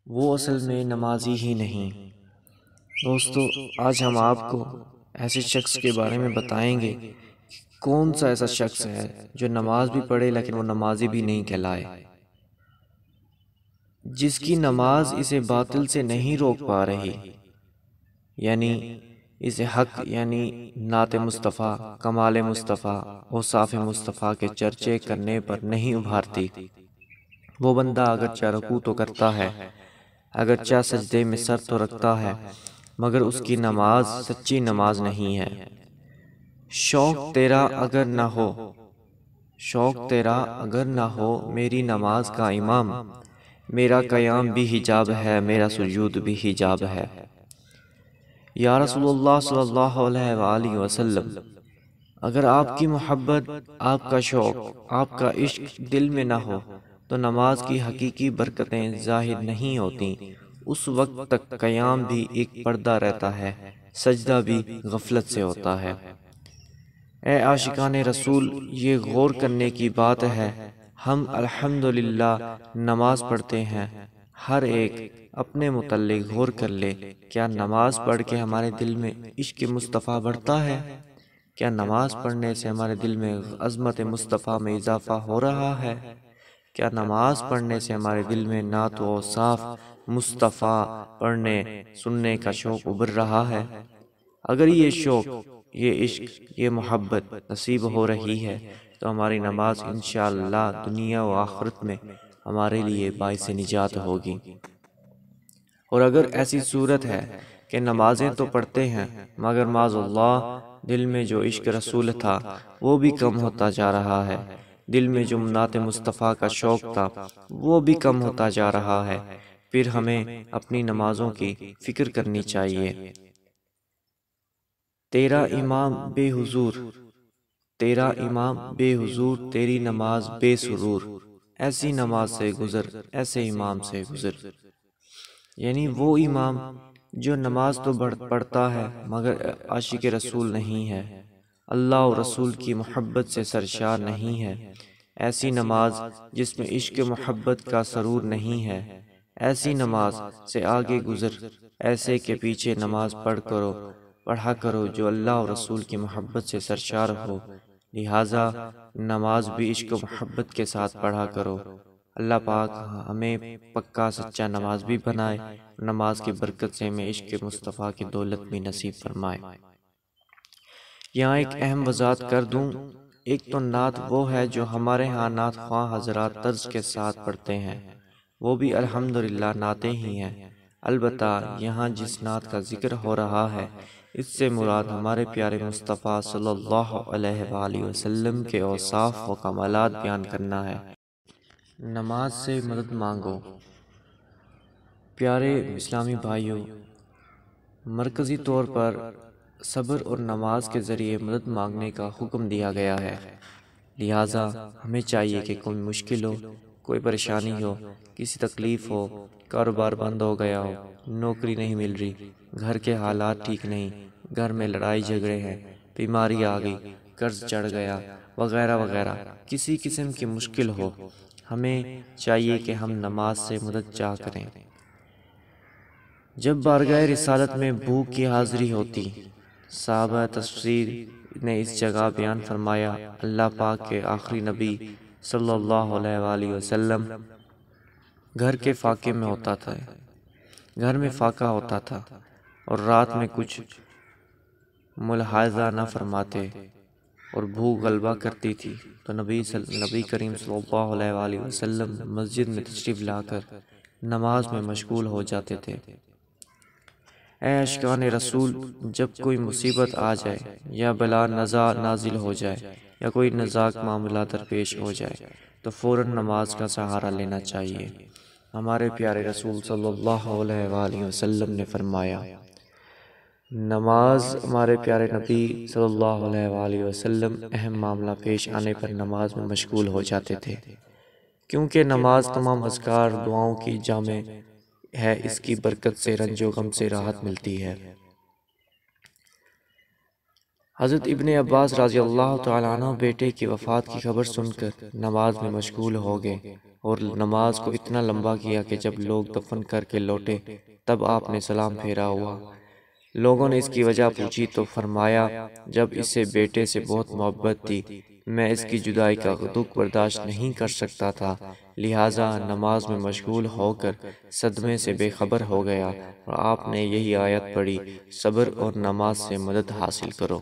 وہ اصل میں نمازی ہی نہیں۔ دوستو، آج ہم آپ کو ایسے شخص کے بارے میں بتائیں گے کہ کون سا ایسا شخص ہے جو نماز بھی پڑھے لیکن وہ نمازی بھی نہیں کہلائے، جس کی نماز اسے باطل سے نہیں روک پا رہی، یعنی اسے حق یعنی نعت مصطفیٰ، کمال مصطفیٰ، اوصاف مصطفیٰ کے چرچے کرنے پر نہیں ابھارتی۔ وہ بندہ اگرچہ رکوع تو کرتا ہے، اگرچہ سجدے میں سر تو رکھتا ہے، مگر اس کی نماز سچی نماز نہیں ہے۔ شوق تیرا اگر نہ ہو، شوق تیرا اگر نہ ہو میری نماز کا امام، میرا قیام بھی حجاب ہے، میرا سجود بھی حجاب ہے۔ یا رسول اللہ صلی اللہ علیہ وآلہ وسلم، اگر آپ کی محبت، آپ کا شوق، آپ کا عشق دل میں نہ ہو تو نماز کی حقیقی برکتیں ظاہر نہیں ہوتی۔ اس وقت تک قیام بھی ایک پردہ رہتا ہے، سجدہ بھی غفلت سے ہوتا ہے۔ اے عاشقان رسول، یہ غور کرنے کی بات ہے۔ ہم الحمدللہ نماز پڑھتے ہیں۔ ہر ایک اپنے متعلق غور کر لے، کیا نماز پڑھ کے ہمارے دل میں عشق مصطفیٰ بڑھتا ہے؟ کیا نماز پڑھنے سے ہمارے دل میں عظمت مصطفیٰ میں اضافہ ہو رہا ہے؟ کیا نماز پڑھنے سے ہمارے دل میں نعت و اوصاف مصطفیٰ پڑھنے سننے کا شوق ابھر رہا ہے؟ اگر یہ شوق، یہ عشق، یہ محبت نصیب ہو رہی ہے تو ہماری نماز انشاءاللہ دنیا و آخرت میں ہمارے لیے باعث نجات ہوگی۔ اور اگر ایسی صورت ہے کہ نمازیں تو پڑھتے ہیں مگر معاذ اللہ دل میں جو عشق رسول تھا وہ بھی کم ہوتا جا رہا ہے، دل میں جو نعت مصطفیٰ کا شوق تھا وہ بھی کم ہوتا جا رہا ہے، پھر ہمیں اپنی نمازوں کی فکر کرنی چاہیے۔ تیرا امام بے حضور، تیرا امام بے حضور، تیری نماز بے سرور، ایسی نماز سے گزر، ایسے امام سے گزر۔ یعنی وہ امام جو نماز تو پڑھتا ہے مگر عاشق رسول نہیں ہے، اللہ اور رسول کی محبت سے سرشار نہیں ہے، ایسی نماز جس میں عشق محبت کا سرور نہیں ہے، ایسی نماز سے آگے گزر، ایسے کے پیچھے نماز پڑھا کرو جو اللہ اور رسول کی محبت سے سرشار ہو، لہٰذا نماز بھی عشق و محبت کے ساتھ پڑھا کرو۔ اللہ پاک ہمیں پکا سچا نماز بھی بنائے، نماز کی برکت سے ہمیں عشق مصطفیٰ کی دولت بھی نصیب فرمائے۔ یہاں ایک اہم وضاحت کر دوں، ایک تو نعت وہ ہے جو ہمارے ہاں نعت خواہ حضرات طرز کے ساتھ پڑھتے ہیں، وہ بھی الحمدللہ نعتیں ہی ہیں۔ البتہ یہاں جس نعت کا ذکر ہو رہا ہے اس سے مراد ہمارے پیارے مصطفیٰ صلی اللہ علیہ وآلہ وسلم کے اوصاف و کمالات بیان کرنا ہے۔ نماز سے مدد مانگو۔ پیارے اسلامی بھائیوں، مرکزی طور پر صبر اور نماز کے ذریعے مدد مانگنے کا حکم دیا گیا ہے، لہٰذا ہمیں چاہیے کہ کوئی مشکل ہو، کوئی پریشانی ہو، کسی تکلیف ہو، کاروبار بند ہو گیا ہو، نوکری نہیں مل رہی، گھر کے حالات ٹھیک نہیں، گھر میں لڑائی جھگڑے ہیں، بیماری آ گئی، قرض چڑھ گیا، وغیرہ وغیرہ، کسی قسم کی مشکل ہو، ہمیں چاہیے کہ ہم نماز سے مدد چاہ کریں۔ جب بارگاہ رسالت میں بھوک کی حاضری ہوتی، صحابہ تفسیر نے اس جگہ بیان فرمایا، اللہ پاک کے آخری نبی صلی اللہ علیہ وآلہ وسلم گھر کے فاقے میں ہوتا تھا، گھر میں فاقہ ہوتا تھا اور رات میں کچھ ملاحظہ نہ فرماتے اور بھوک غلبہ کرتی تھی تو نبی کریم صلی اللہ علیہ وآلہ وسلم مسجد میں تشریف لا کر نماز میں مشغول ہو جاتے تھے۔ اے عاشقان رسول، جب کوئی مصیبت آ جائے یا بلا نازل ہو جائے یا کوئی نازک معاملہ درپیش ہو جائے تو فوراً نماز کا سہارا لینا چاہیے۔ ہمارے پیارے رسول صلی اللہ علیہ وآلہ وسلم نے فرمایا، نماز، ہمارے پیارے نبی صلی اللہ علیہ وآلہ وسلم اہم معاملہ پیش آنے پر نماز میں مشغول ہو جاتے تھے، کیونکہ نماز تمام اذکار دعاؤں کی جامع ہے، اس کی برکت سے رنج و غم سے راحت ملتی ہے۔ حضرت ابن عباس رضی اللہ تعالیٰ عنہ بیٹے کی وفات کی خبر سن کر نماز میں مشغول ہو گئے اور نماز کو اتنا لمبا کیا کہ جب لوگ دفن کر کے لوٹے تب آپ نے سلام پھیرا ہوا۔ لوگوں نے اس کی وجہ پوچھی تو فرمایا جب اسے بیٹے سے بہت محبت تھی، میں اس کی جدائی کا دکھ برداشت نہیں کر سکتا تھا، لہٰذا نماز میں مشغول ہو کر صدمے سے بے خبر ہو گیا، اور آپ نے یہی آیت پڑھی، صبر اور نماز سے مدد حاصل کرو۔